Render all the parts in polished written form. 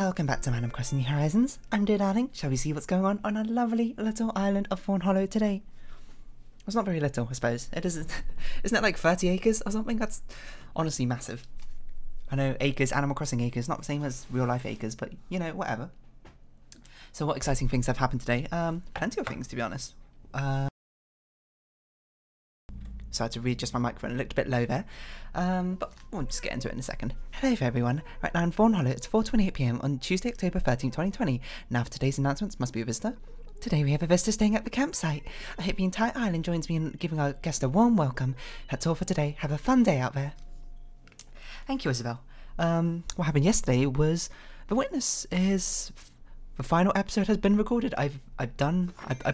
Welcome back to Man Crossing New Horizons. I'm dear darling. Shall we see what's going on our lovely little island of Fawnhollow today? It's not very little, I suppose. It isn't. Isn't it like 30 acres or something? That's honestly massive. I know acres, Animal Crossing acres, not the same as real life acres, but you know, whatever. So what exciting things have happened today? Plenty of things, to be honest. So I had to readjust my microphone, it looked a bit low there. But we'll just get into it in a second. Hello everyone. Right now in Fawnhollow, it's 4:28 PM on Tuesday, October 13, 2020. Now for today's announcements, must be a visitor. Today we have a visitor staying at the campsite. I hope the entire island joins me in giving our guest a warm welcome. That's all for today. Have a fun day out there. Thank you, Isabel. What happened yesterday was the witness is... The final episode has been recorded. I've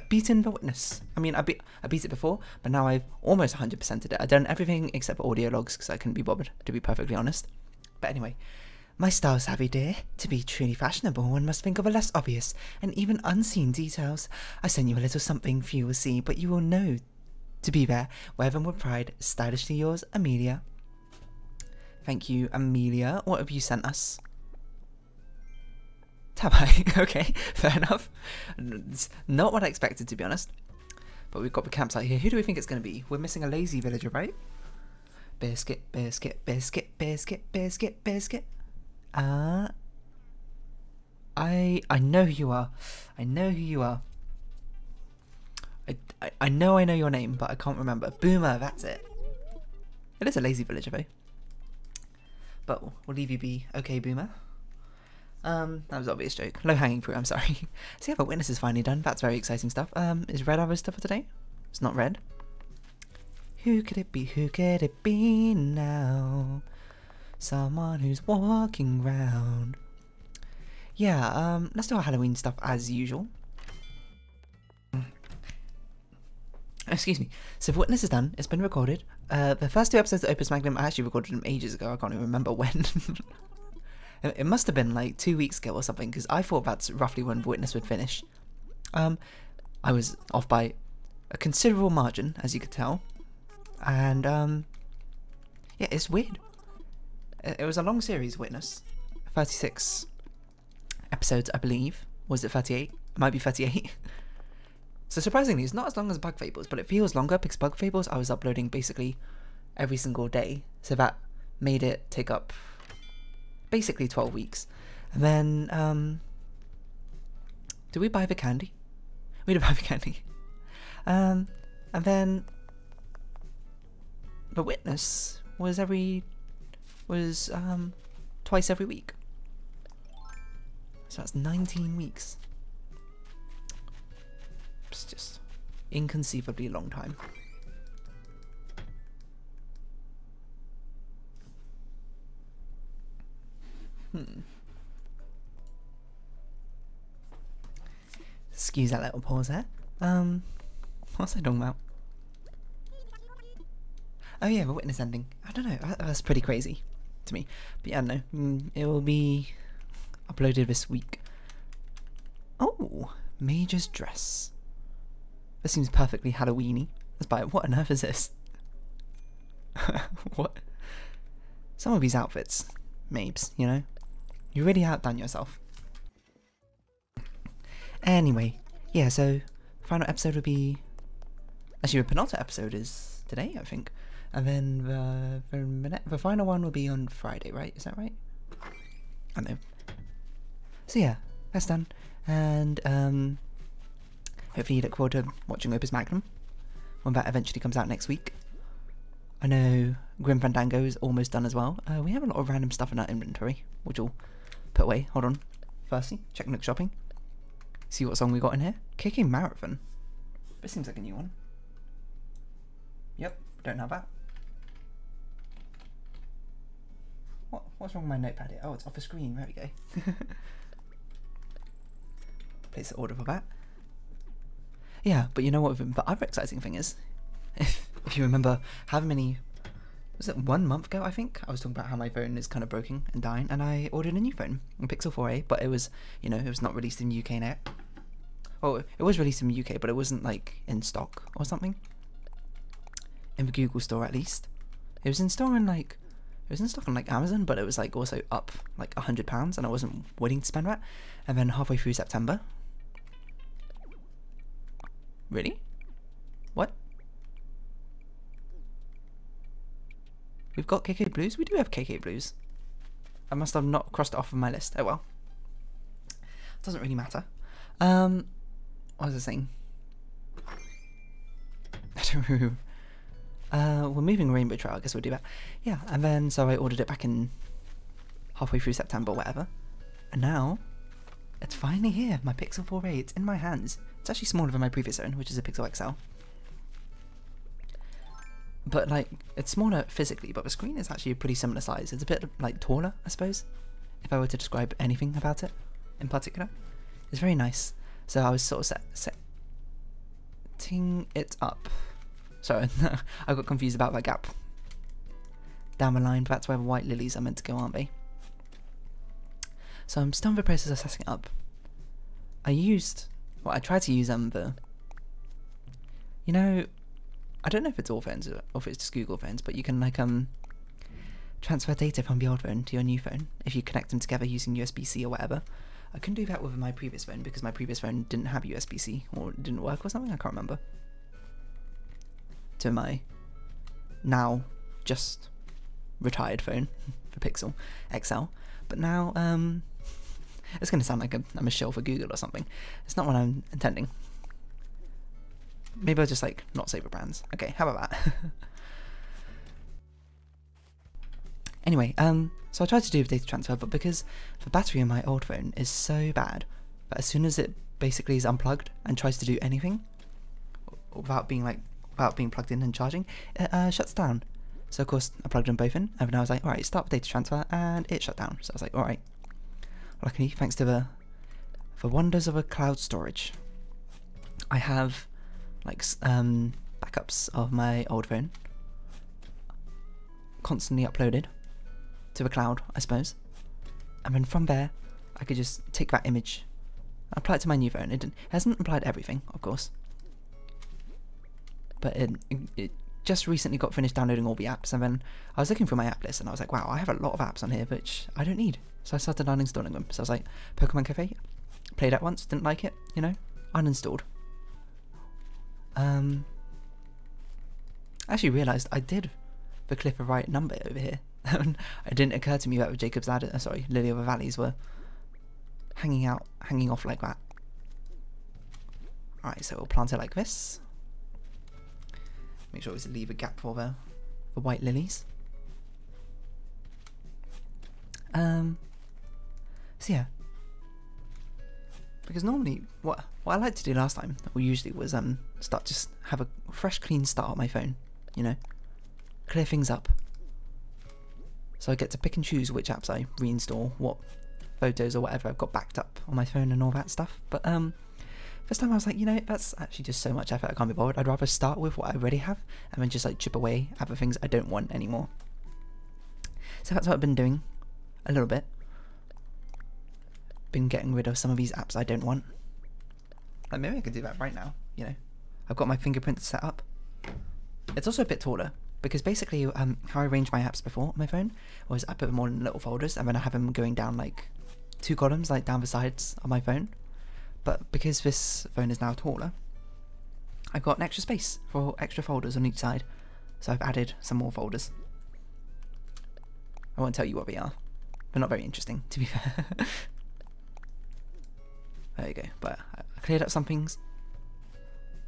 beaten the witness. I mean, I beat it before, but now I've almost 100%ed it. I've done everything except for audio logs because I couldn't be bothered, to be perfectly honest. But anyway, my style savvy dear, to be truly fashionable, one must think of a less obvious and even unseen details. I sent you a little something few will see, but you will know to be there. Wear them with pride. Stylishly yours, Amelia. Thank you, Amelia. What have you sent us? Have I? Okay, fair enough. It's not what I expected, to be honest. But we've got the campsite here. Who do we think it's going to be? We're missing a lazy villager, right? Biscuit, biscuit, biscuit, biscuit, biscuit, biscuit. I know who you are. I know who you are. I know your name, but I can't remember. Boomer, that's it. It is a lazy villager, though. But we'll leave you be. Okay, Boomer. That was an obvious joke. Low-hanging fruit, I'm sorry. So yeah, the witness is finally done. That's very exciting stuff. Is Red our visitor for today? It's not Red. Who could it be? Who could it be now? Someone who's walking round. Yeah, let's do our Halloween stuff as usual. Excuse me. So the witness is done. It's been recorded. The first 2 episodes of Opus Magnum, I actually recorded them ages ago. I can't even remember when. It must have been like 2 weeks ago or something, because I thought that's roughly when the witness would finish. I was off by a considerable margin, as you could tell. And, yeah, it's weird. It was a long series, Witness. 36 episodes, I believe. Was it 38? It might be 38. So surprisingly, it's not as long as Bug Fables, but it feels longer, because Bug Fables I was uploading basically every single day. So that made it take up... basically 12 weeks. And then, did we buy the candy? We did buy the candy. And then, the witness was twice every week. So that's 19 weeks. It's just inconceivably long time. Excuse that little pause there. What's I talking about? Oh yeah, the witness ending. I don't know, that's pretty crazy to me. But yeah, no, it will be uploaded this week. Oh, Major's dress. This seems perfectly Halloweeny. What on earth is this? What? Some of these outfits, Mabes, you know? You really outdone yourself. Anyway, yeah, so final episode will be... Actually, the penultimate episode is today, I think. And then the final one will be on Friday, right? Is that right? I don't know. So yeah, that's done. And hopefully you look forward to watching Opus Magnum when that eventually comes out next week. I know Grim Fandango is almost done as well. We have a lot of random stuff in our inventory, which we'll put away. Hold on. Firstly, check Nook Shopping. See what song we got in here. Kicking Marathon. This seems like a new one. Yep, don't have that. What's wrong with my notepad here? Oh, it's off the screen. There we go. Place the order for that. Yeah, but you know what the other exciting thing is? If you remember how many... Was it 1 month ago, I think? I was talking about how my phone is kind of broken and dying, and I ordered a new phone, a Pixel 4a, but it was, you know, it was not released in the UK yet. Well, it was released in the UK, but it wasn't, like, in stock or something. In the Google store, at least. It was in store in, like, It was in stock on like Amazon, but it was like also up like £100, and I wasn't willing to spend that. And then halfway through September, really? What? We've got KK Blues? We do have KK Blues. I must have not crossed it off of my list. Oh well. Doesn't really matter. What was I saying? I don't know. We're moving Rainbow Trail, I guess we'll do that. Yeah, and then so I ordered it back in halfway through September, whatever. And now, it's finally here. My Pixel 4a, it's in my hands. It's actually smaller than my previous phone, which is a Pixel XL. But like, it's smaller physically, but the screen is actually a pretty similar size. It's a bit like taller, I suppose, if I were to describe anything about it in particular. It's very nice. So I was sort of setting it up. Sorry, I got confused about that gap down the line, but that's where the white lilies are meant to go, aren't they? So I'm still in the process of setting it up. I tried to use the, you know, I don't know if it's all phones or if it's just Google phones, but you can like transfer data from the old phone to your new phone if you connect them together using USB-C or whatever. I couldn't do that with my previous phone because my previous phone didn't have USB-C or it didn't work or something, I can't remember. To my now just retired phone, the Pixel XL. But now, it's going to sound like I'm a shill for Google or something. It's not what I'm intending. Maybe I'll just like not say the brands. Okay, how about that? Anyway, so I tried to do the data transfer, but because the battery in my old phone is so bad that as soon as it basically is unplugged and tries to do anything without being plugged in and charging, it shuts down. So of course I plugged them both in, and then I was like, alright, start the data transfer, and it shut down. So I was like, alright. Luckily, thanks to the wonders of a cloud storage, I have like backups of my old phone constantly uploaded to the cloud, I suppose, and then from there I could just take that image, apply it to my new phone. It hasn't applied everything, of course, but it just recently got finished downloading all the apps, and then I was looking through my app list and I was like, wow, I have a lot of apps on here which I don't need. So I started uninstalling them. So I was like, Pokemon Cafe, played that once, didn't like it, you know, uninstalled. I actually realised I did the Cliff of Right number over here. It didn't occur to me that the Jacob's Ladder, Lily of the Valleys were hanging off like that. Alright, so we'll plant it like this. Make sure we leave a gap for the white lilies. So yeah, because normally what I like to do last time, or usually, was just have a fresh clean start on my phone, you know, clear things up, so I get to pick and choose which apps I reinstall, what photos or whatever I've got backed up on my phone and all that stuff. But this time I was like, you know, that's actually just so much effort, I can't be bothered. I'd rather start with what I already have and then just like chip away at the things I don't want anymore. So that's what I've been doing a little bit. Been getting rid of some of these apps I don't want. Like maybe I could do that right now, you know. I've got my fingerprints set up. It's also a bit taller because basically how I arranged my apps before on my phone was I put them all in little folders and then I have them going down like 2 columns, like down the sides of my phone. But because this phone is now taller, I've got an extra space for extra folders on each side. So I've added some more folders. I won't tell you what they are. They're not very interesting, to be fair. There you go. But I cleared up some things.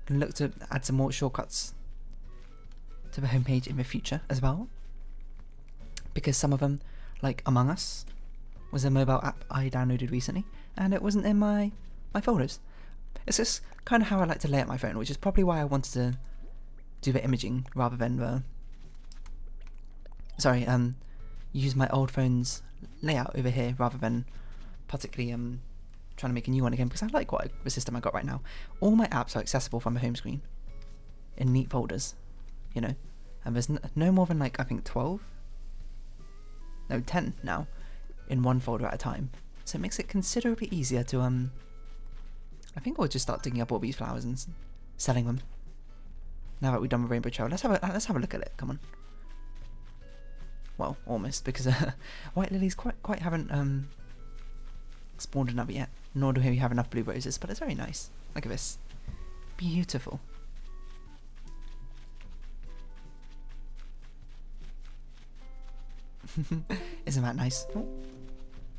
Can look to add some more shortcuts to the homepage in the future as well. Because some of them, like Among Us, was a mobile app I downloaded recently, and it wasn't in my folders. It's just kind of how I like to lay out my phone, which is probably why I wanted to do the imaging rather than the... Sorry, use my old phone's layout over here rather than particularly trying to make a new one again, because I like the system I got right now. All my apps are accessible from the home screen in neat folders, you know, and there's no more than like I think 10 now in one folder at a time, so it makes it considerably easier to I think we'll just start digging up all these flowers and selling them now that we've done the Rainbow Trail. Let's have a look at it. Come on. Well, almost, because white lilies quite haven't spawned enough yet. Nor do we have enough blue roses, but it's very nice. Look at this. Beautiful. Isn't that nice? Oh,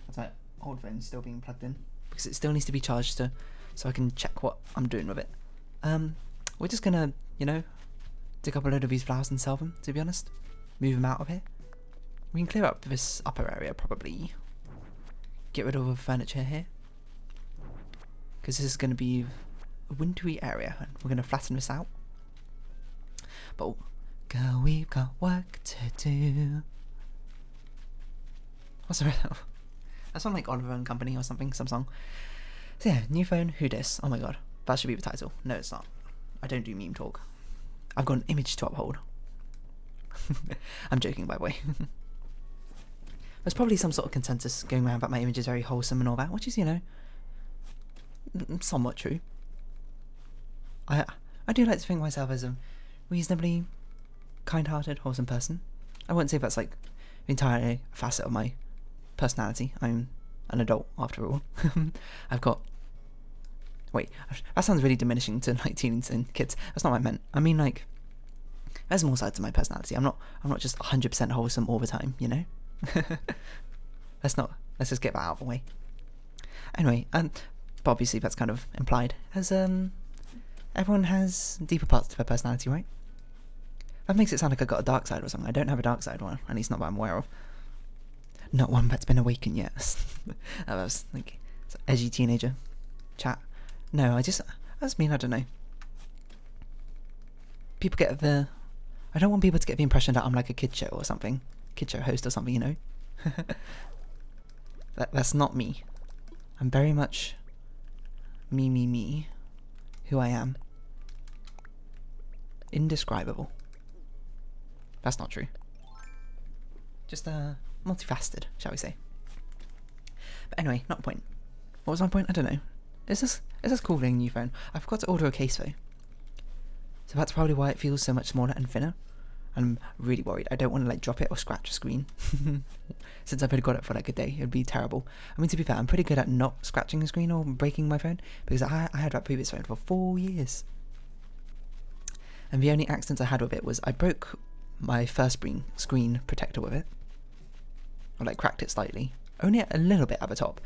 that's my old phone still being plugged in because it still needs to be charged so I can check what I'm doing with it. We're just gonna, you know, dig up a load of these flowers and sell them, to be honest. Move them out of here. We can clear up this upper area probably. Get rid of all the furniture here. Because this is going to be a wintry area and we're going to flatten this out. But girl, we've got work to do. What's the rhythm? That sounds like Oliver and Company or something, some song. So yeah, new phone, who dis? Oh my god, that should be the title. No, it's not. I don't do meme talk. I've got an image to uphold. I'm joking, by the way. There's probably some sort of consensus going around that my image is very wholesome and all that, which is, you know, somewhat true. I do like to think of myself as a reasonably kind-hearted, wholesome person. I wouldn't say that's like the entire facet of my personality. I'm an adult after all. I've got... Wait, that sounds really diminishing to like teens and kids. That's not what I meant. I mean, like, there's more sides to my personality. I'm not just 100% wholesome all the time, you know? Let's just get that out of the way. Anyway, but obviously that's kind of implied, as everyone has deeper parts to their personality, right? That makes it sound like I got a dark side or something. I don't have a dark side one, at least not that I'm aware of. Not one that's been awakened yet. That was like edgy teenager chat. No, I just mean, I don't know. People get the... I don't want people to get the impression that I'm like a kid show or something. Kid show host or something, you know? That's not me. I'm very much me, who I am. Indescribable. That's not true. Just multifaceted, shall we say. But anyway, not the point. What was my point? I don't know. Is this cool getting a new phone? I forgot to order a case though. So that's probably why it feels so much smaller and thinner. I'm really worried. I don't want to like drop it or scratch a screen. Since I've only got it for like a day, it'd be terrible. I mean, to be fair, I'm pretty good at not scratching a screen or breaking my phone because I had that previous phone for 4 years. And the only accidents I had with it was I broke my first screen protector with it. Or like cracked it slightly. Only a little bit at the top.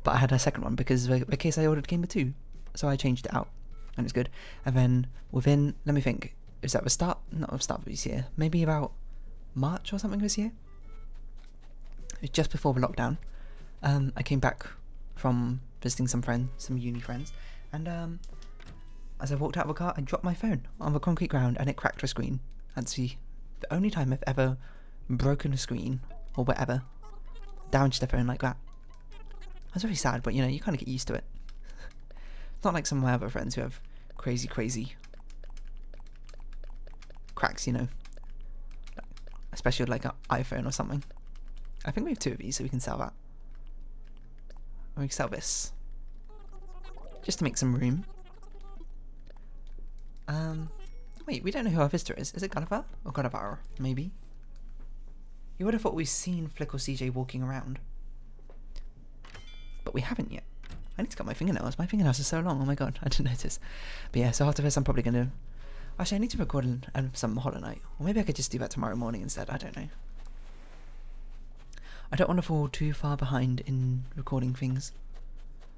But I had a second one because the case I ordered came with 2. So I changed it out. And it's good. And then within, let me think, is that the start? Not the start of this year. Maybe about March or something this year? It was just before the lockdown. I came back from visiting some uni friends. And as I walked out of the car, I dropped my phone on the concrete ground and it cracked the screen. That's the only time I've ever broken a screen or whatever. Damaged a phone like that. I was very sad, but you know, you kind of get used to it. It's not like some of my other friends who have crazy cracks, you know. Especially with like an iPhone or something. I think we have 2 of these, so we can sell that. Or we can sell this. Just to make some room. Wait, we don't know who our visitor is. Is it Gulliver? Or Gulliver, maybe? You would have thought we've seen Flick or CJ walking around. But we haven't yet. I need to cut my fingernails. My fingernails are so long. Oh my god, I didn't notice. But yeah, so after this I'm probably going to... Actually, I need to record some Hollow Knight. Or maybe I could just do that tomorrow morning instead. I don't know. I don't want to fall too far behind in recording things.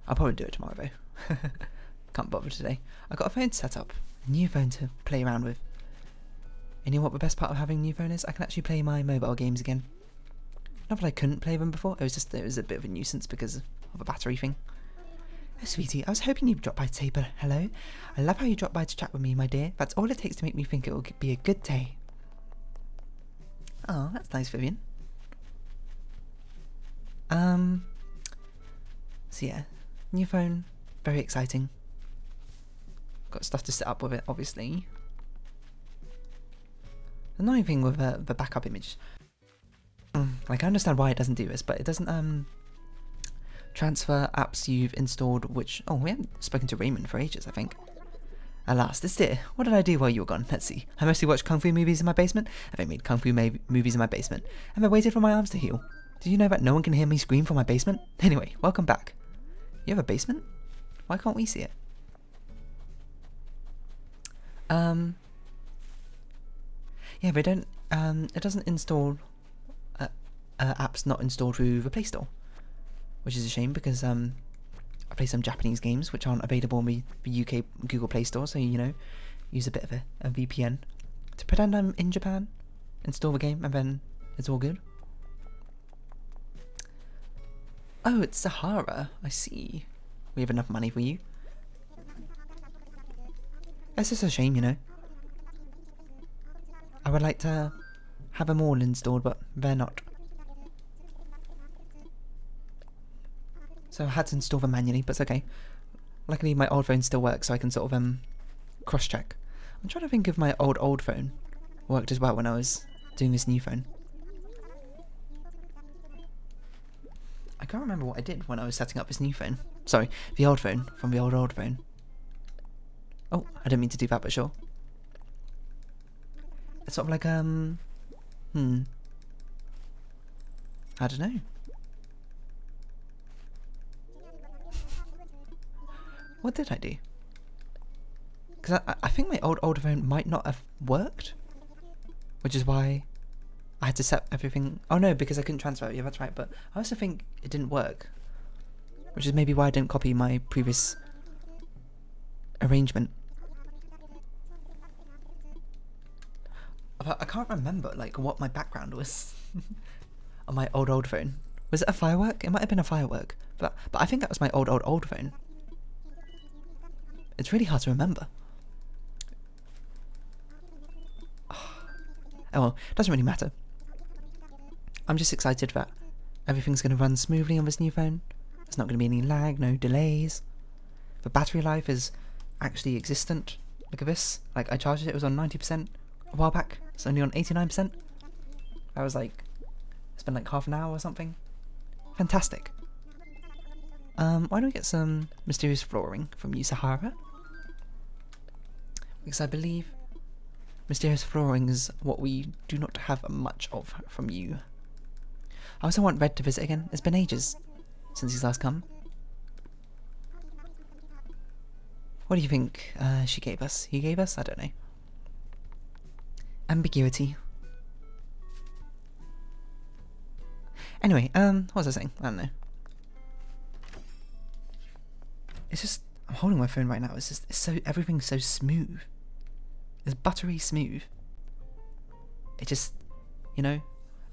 I'll probably do it tomorrow though. Can't bother today. I got a phone set up. A new phone to play around with. And you know what the best part of having a new phone is? I can actually play my mobile games again. Not that I couldn't play them before. It was a bit of a nuisance because of a battery thing. Oh, sweetie, I was hoping you'd drop by today, but hello. I love how you dropped by to chat with me, my dear. That's all it takes to make me think it will be a good day. Oh, that's nice, Vivian. So yeah, new phone, very exciting. Got stuff to set up with it, obviously. The annoying thing with the backup image, like I understand why it doesn't do this, but it doesn't transfer apps you've installed, which, oh, we haven't spoken to Raymond for ages, I think. Alas, this dear, what did I do while you were gone? Let's see. I mostly watched kung fu movies in my basement. I made kung fu movies in my basement. And I waited for my arms to heal. Did you know that no one can hear me scream from my basement? Anyway, welcome back. You have a basement? Why can't we see it? Yeah, they don't, it doesn't install apps not installed through the Play Store. Which is a shame because, I play some Japanese games which aren't available in the UK Google Play Store, so, you know, use a bit of a VPN to pretend I'm in Japan, install the game, and then it's all good. Oh, it's Sahara. I see. We have enough money for you. It's just a shame, you know. I would like to have them all installed, but they're not. So I had to install them manually, but it's okay. Luckily my old phone still works, so I can sort of cross-check. I'm trying to think if my old phone worked as well when I was doing this new phone. I can't remember what I did when I was setting up this new phone. Sorry, the old phone from the old phone. Oh, I didn't mean to do that, but sure. It's sort of like, I don't know. What did I do? Because I think my old phone might not have worked. Which is why I had to set everything... Oh no, because I couldn't transfer it. Yeah, that's right. But I also think it didn't work. Which is maybe why I didn't copy my previous arrangement. But I can't remember like what my background was on my old phone. Was it a firework? It might have been a firework. But I think that was my old phone. It's really hard to remember. Oh well, doesn't really matter. I'm just excited that everything's going to run smoothly on this new phone. There's not going to be any lag, no delays. The battery life is actually existent. Look at this. Like, I charged it, it was on 90% a while back. It's only on 89%. That was like, it's been like half an hour or something. Fantastic. Why don't we get some mysterious flooring from you, Sahara? Because I believe mysterious flooring is what we do not have much of from you. I also want Red to visit again. It's been ages since he's last come. What do you think she gave us? He gave us? I don't know. Ambiguity. Anyway, what was I saying? I don't know. It's just, I'm holding my phone right now. It's just, everything's so smooth. It's buttery smooth. It just, you know,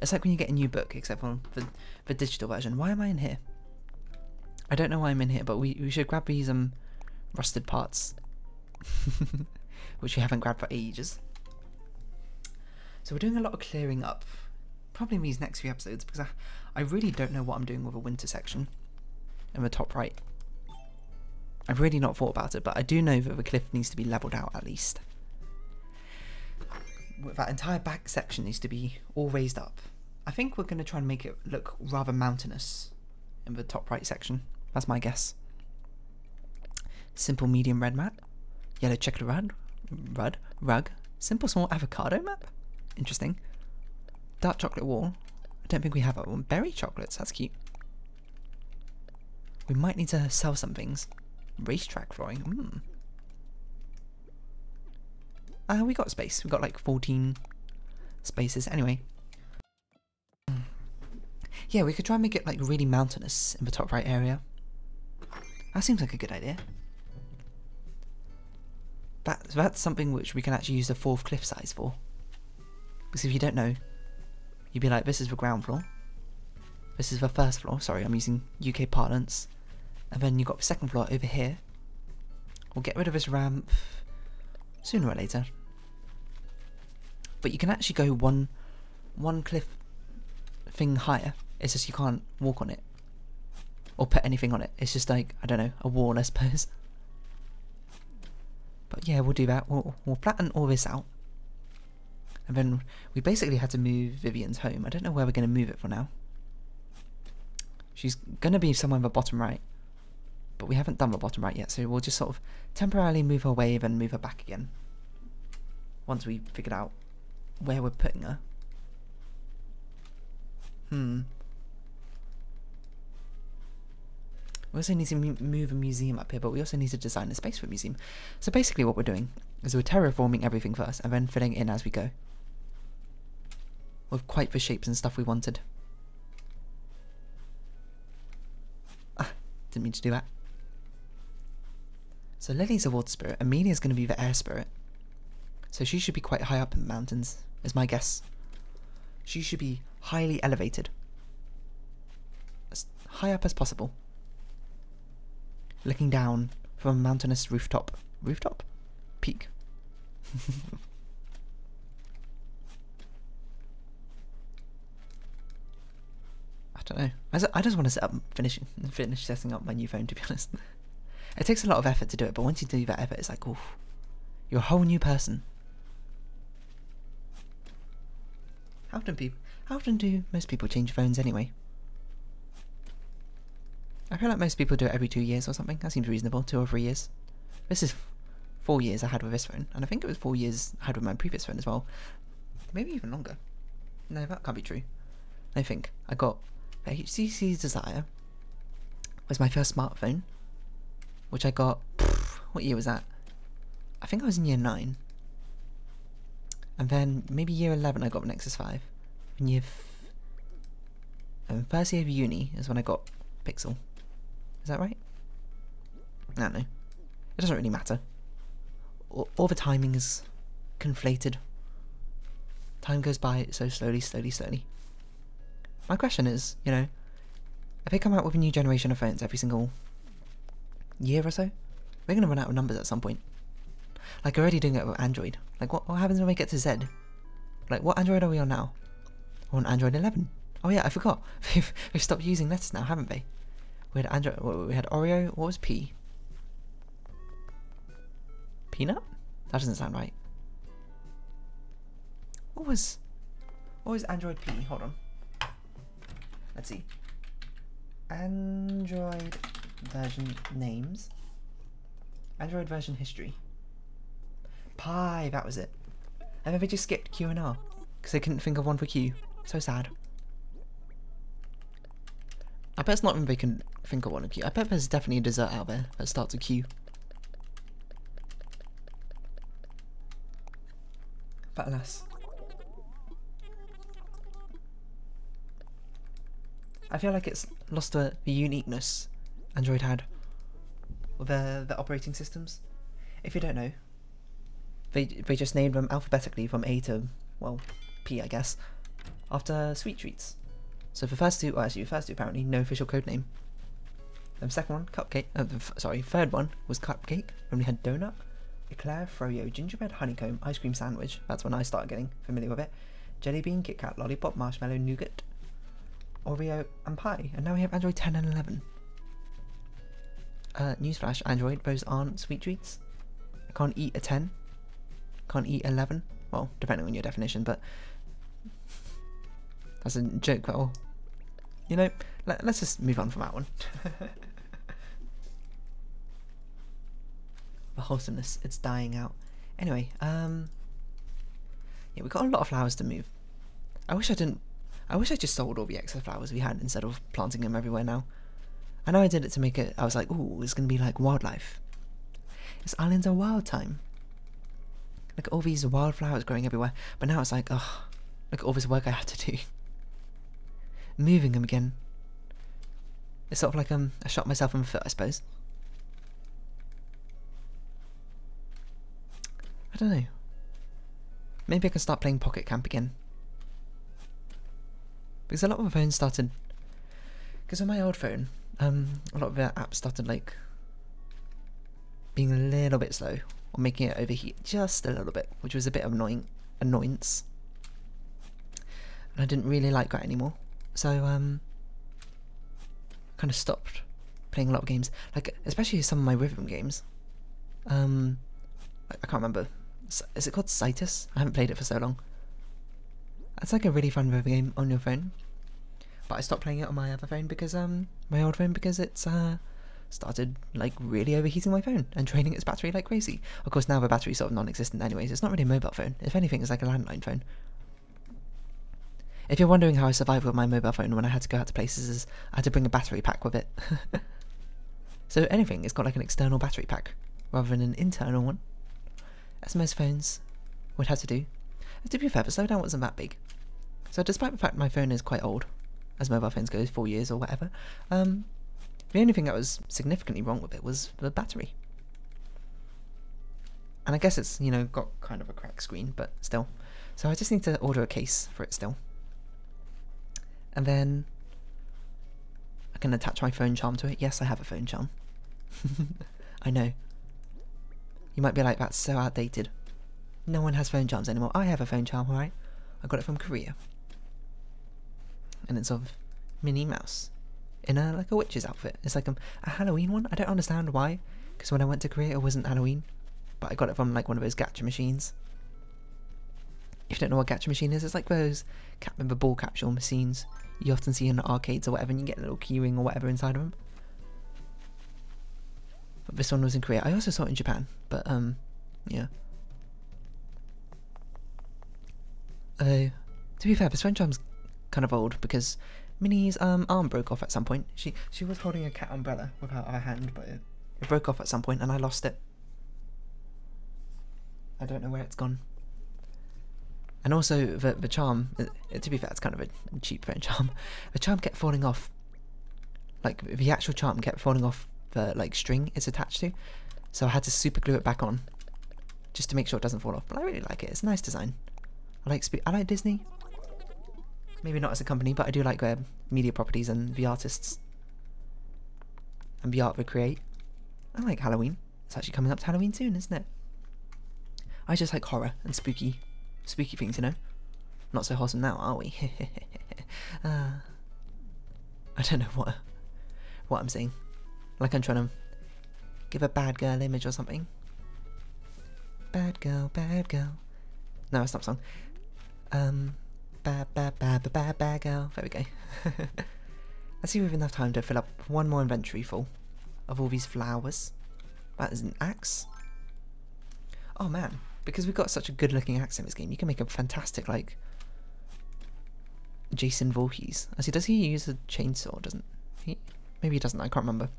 it's like when you get a new book, except for the digital version. Why am I in here? I don't know why I'm in here, but we should grab these rusted parts, which we haven't grabbed for ages. So we're doing a lot of clearing up, probably in these next few episodes, because I really don't know what I'm doing with a winter section in the top right. I've really not thought about it, but I do know that the cliff needs to be levelled out at least. That entire back section needs to be all raised up. I think we're going to try and make it look rather mountainous in the top right section. That's my guess. Simple medium red mat. Yellow checkered rug. Simple small avocado map. Interesting. Dark chocolate wall. I don't think we have that one. Berry chocolates. That's cute. We might need to sell some things. Racetrack flooring. We got space. We got like 14 spaces. Anyway. Yeah, we could try and make it like really mountainous in the top right area. That seems like a good idea. That's something which we can actually use the fourth cliff size for. Because if you don't know, you'd be like, this is the ground floor. This is the first floor. Sorry, I'm using UK parlance. And then you've got the second floor over here. We'll get rid of this ramp sooner or later. But you can actually go one cliff thing higher. It's just you can't walk on it. Or put anything on it. It's just like, I don't know, a wall, I suppose. But yeah, we'll do that. We'll flatten all this out. And then we basically had to move Vivian's home. I don't know where we're going to move it for now. She's going to be somewhere in the bottom right. but we haven't done the bottom right yet, so we'll just sort of temporarily move her away, then move her back again. Once we've figured out where we're putting her. We also need to move a museum up here, but we also need to design a space for a museum. So basically what we're doing is we're terraforming everything first, and then filling it in as we go. With quite the shapes and stuff we wanted. Didn't mean to do that. So Lily's a water spirit. Amelia's going to be the air spirit. So she should be quite high up in the mountains, is my guess. She should be highly elevated. As high up as possible. Looking down from a mountainous rooftop. Rooftop? Peak. I don't know. I just want to set up, finish setting up my new phone, to be honest. It takes a lot of effort to do it, but once you do that effort, it's like, oof, you're a whole new person. How often do most people change phones anyway? I feel like most people do it every 2 years or something. That seems reasonable, 2 or 3 years. This is 4 years I had with this phone, and I think it was 4 years I had with my previous phone as well. Maybe even longer. No, that can't be true. I think I got the HTC Desire. Was my first smartphone, which I got. What year was that? I think I was in year 9. And then maybe year 11 I got the Nexus 5. In year first year of uni is when I got Pixel. Is that right? I don't know. It doesn't really matter. All the timing is conflated. Time goes by so slowly. My question is, you know, if they come out with a new generation of phones every single year or so, we're going to run out of numbers at some point. Like, we're already doing it with Android. Like, what happens when we get to Z? Like, what Android are we on now? We're on Android 11. Oh yeah, I forgot. We've stopped using letters now, haven't they? We had Android. We had Oreo. What was P? Peanut? That doesn't sound right. What was Android P? Hold on. Let's see. Android version names. Android version history. Pi, that was it. And then they just skipped Q and R because they couldn't think of one for Q. So sad. I bet it's not when they can think of one for Q. I bet there's definitely a dessert out there that starts with Q. But alas. I feel like it's lost the uniqueness Android had with the operating systems. If you don't know, they just named them alphabetically from A to, well, P, I guess, after sweet treats. So the first two, well, actually the first two apparently, no official code name. Then the second one, cupcake, third one was cupcake. Then we had donut, eclair, froyo, gingerbread, honeycomb, ice cream sandwich. That's when I started getting familiar with it. Jelly bean, Kit Kat, lollipop, marshmallow, nougat, Oreo, and pie. And now we have Android 10 and 11. Newsflash, Android, those aren't sweet treats. I can't eat a 10. Can't eat 11. Well, depending on your definition, but that's a joke. Well, you know, let's just move on from that one. The wholesomeness, it's dying out. Anyway, yeah, we got a lot of flowers to move. I wish I just sold all the extra flowers we had instead of planting them everywhere now. I know I did it to make it, I was like, ooh, it's gonna be like wildlife. This island's a wild time. Look at all these wildflowers growing everywhere. But now it's like, ugh, look at all this work I had to do. Moving them again. It's sort of like I shot myself in the foot, I suppose. I don't know. Maybe I can start playing Pocket Camp again. Because a lot of the phones started... Because on my old phone, a lot of the apps started like being a little bit slow. Or making it overheat just a little bit, which was a bit of annoyance. And I didn't really like that anymore. So, kind of stopped playing a lot of games. Like, especially some of my rhythm games. I can't remember. Is it called Citus? I haven't played it for so long. It's like a really fun rhythm game on your phone. But I stopped playing it on my other phone because, my old phone, because it's, started like really overheating my phone and draining its battery like crazy. Of course now the battery's sort of non-existent anyways. It's not really a mobile phone. If anything, it's like a landline phone. If you're wondering how I survived with my mobile phone when I had to go out to places, is I had to bring a battery pack with it. So anything, it's got like an external battery pack rather than an internal one, as most phones would have to do. And to be fair, the slowdown wasn't that big. So despite the fact my phone is quite old, as mobile phones go, 4 years or whatever, the only thing that was significantly wrong with it was the battery. And I guess it's, you know, got kind of a cracked screen, but still. So I just need to order a case for it still. And then I can attach my phone charm to it. Yes, I have a phone charm. I know. You might be like, that's so outdated. No one has phone charms anymore. I have a phone charm, alright? I got it from Korea. And it's of Minnie Mouse in a like a witch's outfit. It's like a Halloween one. I don't understand why, because when I went to Korea it wasn't Halloween, but I got it from like one of those gacha machines. If you don't know what gacha machine is, it's like those the ball capsule machines you often see in arcades or whatever, and you get a little keyring or whatever inside of them. But this one was in Korea. I also saw it in Japan, but yeah. To be fair, this phone charm's kind of old because Minnie's arm broke off at some point. She was holding a cat umbrella with her hand, but it broke off at some point and I lost it. I don't know where it's gone. And also the charm, to be fair, it's kind of a cheap phone charm. The charm kept falling off. Like the actual charm kept falling off the like string it's attached to, so I had to super glue it back on just to make sure it doesn't fall off. But I really like it. It's a nice design. I like Disney. Maybe not as a company, but I do like their media properties and the artists and the art they create. I like Halloween. It's actually coming up to Halloween soon, isn't it? I just like horror and spooky things, you know. Not so wholesome now, are we? I don't know what I'm saying. Like I'm trying to give a bad girl image or something. Bad girl, bad girl. No, that's not a song. Bad girl. There we go. Let's see if we have enough time to fill up one more inventory full of all these flowers. That is an axe. Oh man, because we've got such a good looking axe in this game, you can make a fantastic like Jason Voorhees. Actually, does he use a chainsaw? Doesn't he? Maybe he doesn't, I can't remember.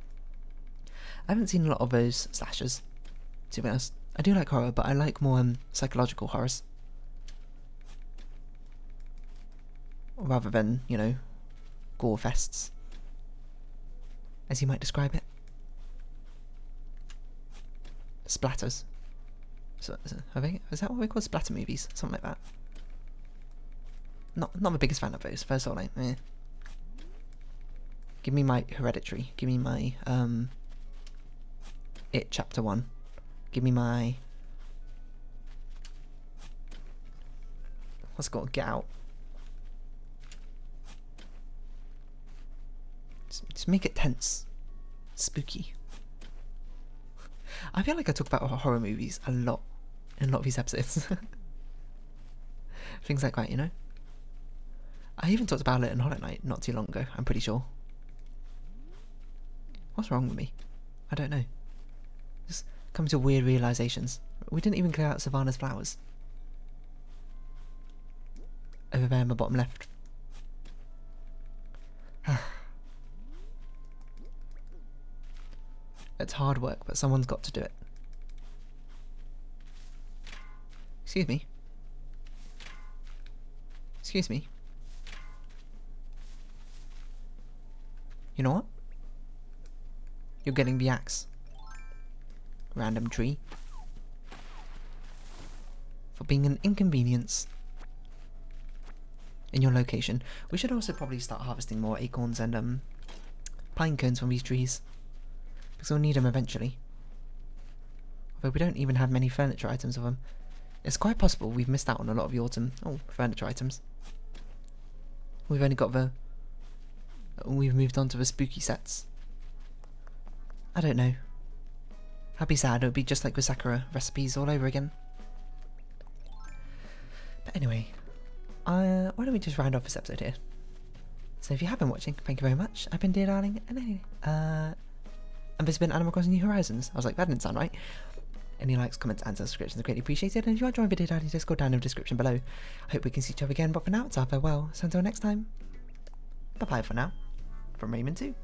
I haven't seen a lot of those slashers, to be honest. I do like horror, but I like more psychological horrors. Rather than, you know, gore fests, as you might describe it. Splatters. So is that what we call splatter movies? Something like that. Not the biggest fan of those. First of all, like, eh. Give me my Hereditary. Give me my It Chapter 1. Give me my what's it called? Get Out. Just make it tense, spooky. I feel like I talk about horror movies a lot in a lot of these episodes. Things like that, you know. I even talked about it in Hollow Knight not too long ago, I'm pretty sure. What's wrong with me? I don't know. Just coming to weird realizations. We didn't even clear out Savannah's flowers. Over there in the bottom left. It's hard work, but someone's got to do it. Excuse me. Excuse me. You know what? You're getting the axe. Random tree. For being an inconvenience in your location. We should also probably start harvesting more acorns and pine cones from these trees, because we'll need them eventually. Although we don't even have many furniture items of them. It's quite possible we've missed out on a lot of the autumn furniture items. We've only got we've moved on to the spooky sets. I don't know. I'd be sad. It would be just like the Sakura recipes all over again. But anyway, why don't we just round off this episode here? So if you have been watching, thank you very much. I've been Dear Darling, and And this has been Animal Crossing New Horizons. I was like, that didn't sound right. Any likes, comments, and subscriptions are greatly appreciated. And if you are joining Video Diary Discord, down in the description below. I hope we can see each other again, but for now, it's our farewell. So until next time, bye-bye for now. From Raymond 2.